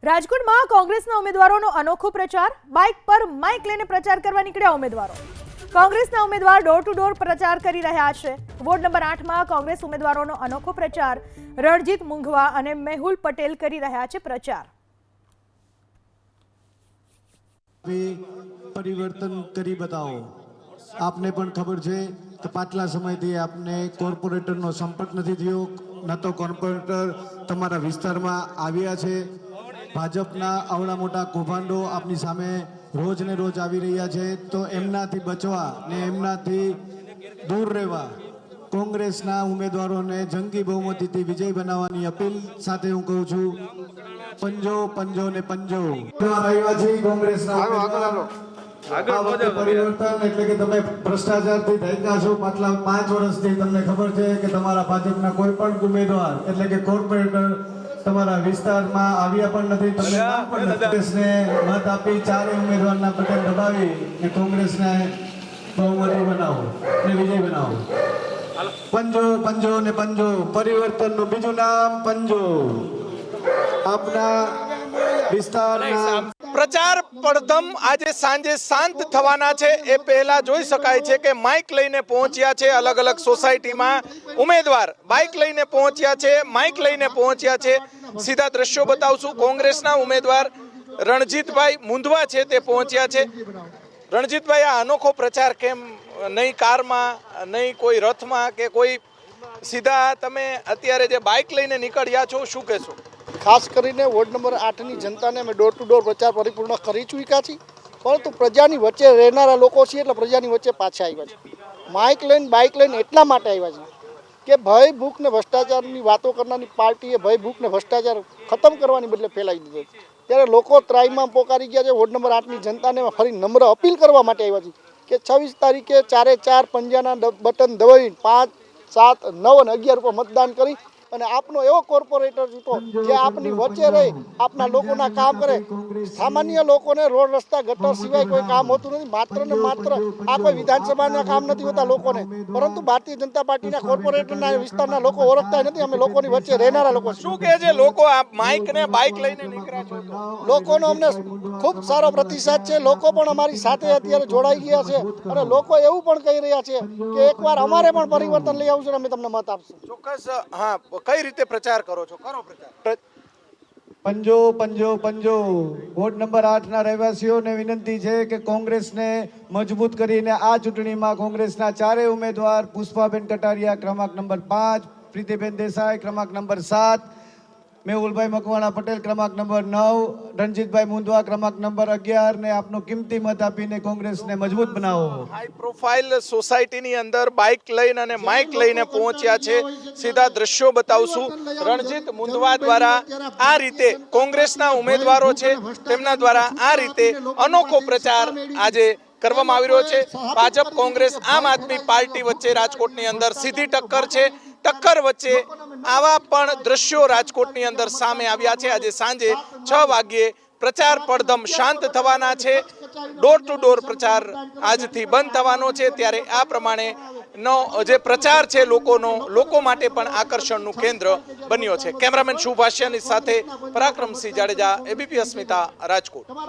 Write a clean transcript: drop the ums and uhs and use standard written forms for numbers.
રાજકોટમાં કોંગ્રેસના ઉમેદવારોનો અનોખો પ્રચાર, બાઇક પર માઇક લઈને પ્રચાર કરવા નીકળ્યા ઉમેદવારો। કોંગ્રેસના ઉમેદવાર ડોર ટુ ડોર પ્રચાર કરી રહ્યા છે। વોર્ડ નંબર 8માં કોંગ્રેસ ઉમેદવારોનો અનોખો પ્રચાર, રણજીત મુંઘવા અને મેહુલ પટેલ કરી રહ્યા છે પ્રચાર। પરિવર્તન કરી બતાવો। આપને પણ ખબર છે કે પાછલા સમયથી આપને કોર્પોરેટરનો સંપર્ક નથી થયો, ન તો કોર્પોરેટર તમારા વિસ્તારમાં આવ્યા છે। ભાજપના આવડા મોટા કૌભાંડો આપની સામે રોજ ને રોજ આવી રહ્યા છે, તો એમનાથી બચવા ને એમનાથી દૂર રહેવા કોંગ્રેસના ઉમેદવારોને જંગી બહુમતીથી વિજય બનાવવાની અપીલ સાથે હું કહું છું, પંજો પંજો ને પંજો આવ્યા છે કોંગ્રેસના પરિવર્તન એટલે કે તમે ભ્રષ્ટાચારથી ઢાંક્યા છો। પાછલા 5 વર્ષથી તમને ખબર છે કે તમારા ભાજપના કોઈ પણ ઉમેદવાર એટલે કે કોર્પોરેટર તમારા વિસ્તારમાં આવ્યા પણ નથી, તમને નામ પણ નથી। કોંગ્રેસને મત આપી ચારે ઉમેદવારના બટન દબાવી ને કોંગ્રેસને બહુમતી બનાવો ને વિજય બનાવો। પંજો પંજો ને પંજો, પરિવર્તનનું બીજું નામ પંજો। આપના વિસ્તારના પ્રચાર પડધમ આજે સાંજે શાંત થવાના છે એ પહેલા જોઈ શકાય છે કે માઇક લઈને પહોંચ્યા છે અલગ અલગ સોસાયટીમાં ઉમેદવાર, બાઇક લઈને પહોંચ્યા છે, માઇક લઈને પહોંચ્યા છે। સીધા દ્રશ્યો બતાવશું। કોંગ્રેસના ઉમેદવાર રણજીતભાઈ મુંધવા છે તે પહોંચ્યા છે। રણજીતભાઈ, આ અનોખો પ્રચાર કેમ? નહીં કારમાં, નહીં કોઈ રથમાં કે કોઈ સીધા તમે અત્યારે જે બાઇક લઈને નીકળ્યા છો, શું કહેશો? ખાસ કરીને વોર્ડ નંબર 8ની જનતાને અમે ડોર ટુ ડોર પ્રચાર પરિપૂર્ણ કરી ચૂક્યા છીએ, પરંતુ પ્રજાની વચ્ચે રહેનારા લોકો છીએ એટલે પ્રજાની વચ્ચે પાછા આવ્યા છે। માઇક લઈને બાઇક લઈને એટલા માટે આવ્યા છે કે ભય ભૂખ ને ભ્રષ્ટાચારની વાતો કરનારી પાર્ટીએ ભય ભૂખ ને ભ્રષ્ટાચાર ખતમ કરવાની બદલે ફેલાવી દીધો છે। ત્યારે લોકો ત્રાઈમામ પોકારી ગયા છે। વોર્ડ નંબર 8ની જનતાને ફરી નમ્ર અપીલ કરવા માટે આવ્યા છે કે 26 તારીખે 4 પંજાના બટન દબાવીને 5, 7, 9 અને 11 ઉપર મતદાન કરી અને આપનો એવો કોર્પોરેટર ચૂંટો જે આપની વચ્ચે રહી આપના લોકોના કામ કરે। સામાન્ય લોકોને રોડ રસ્તા ગટર સિવાય કોઈ કામ હોતું નથી। માત્ર ને માત્ર આ કોઈ વિધાનસભાના કામ નથી હોતા લોકોને, પરંતુ ભારતીય જનતા પાર્ટીના કોર્પોરેટરના વિસ્તારના લોકો ઓળખતા નથી। અમે લોકોની વચ્ચે રહેનારા લોકો। શું કહે છે લોકો આ માઇક ને બાઇક લઈને નીકળ્યા છો? લોકોનો અમને ખૂબ સારો પ્રતિસાદ છે। લોકો પણ અમારી સાથે અત્યારે જોડાઈ ગયા છે અને લોકો એવું પણ કહી રહ્યા છે કે એકવાર અમારે પણ પરિવર્તન લઈ આવશું, અમે તમને મત આપશું। ચોક્કસ। હા, કઈ રીતે પ્રચાર કરો છો? કરો પ્રચાર। પંજો પંજો પંજો। વોર્ડ નંબર 8ના રહેવાસીઓને વિનંતી છે કે કોંગ્રેસને મજબૂત કરીને આ ચૂંટણીમાં કોંગ્રેસના ચારે ઉમેદવાર પુષ્પાબેન કટારિયા ક્રમાંક નંબર 5, પ્રીતિબેન દેસાઈ ક્રમાંક નંબર 7, મેહુલભાઈ મકવાણા પટેલ ક્રમાંક નંબર 9, રણજીતભાઈ મુંધવા ક્રમાંક નંબર 11 ને આપનો કિંમતી મત આપીને કોંગ્રેસને મજબૂત બનાવો। હાઈ પ્રોફાઇલ સોસાયટીની અંદર બાઇક લઈને અને માઇક લઈને પહોંચ્યા છે। સીધા દ્રશ્યો બતાવશું। રણજીત મુંધવા દ્વારા આ રીતે કોંગ્રેસના ઉમેદવારો છે તેમના દ્વારા આ રીતે અનોખો પ્રચાર આજે કરવામાં આવી રહ્યો છે। ભાજપ કોંગ્રેસ આમ આદમી પાર્ટી વચ્ચે રાજકોટની અંદર સીધી ટક્કર છે। ટક્કર વચ્ચે આવા પણ દ્રશ્યો રાજકોટની અંદર સામે આવ્યા છે। આજે સાંજે 6 વાગ્યે પ્રચાર પડધમ શાંત થવાના છે। ડોર ટુ ડોર પ્રચાર આજથી બંધ થવાનો છે। ત્યારે આ પ્રમાણે નો જે પ્રચાર છે લોકો માટે પણ આકર્ષણનું કેન્દ્ર બન્યો છે। કેમેરામેન શુભાષ્યની સાથે પરાક્રમસિંહ જાડેજા, એબીપી અસ્મિતા, રાજકોટ।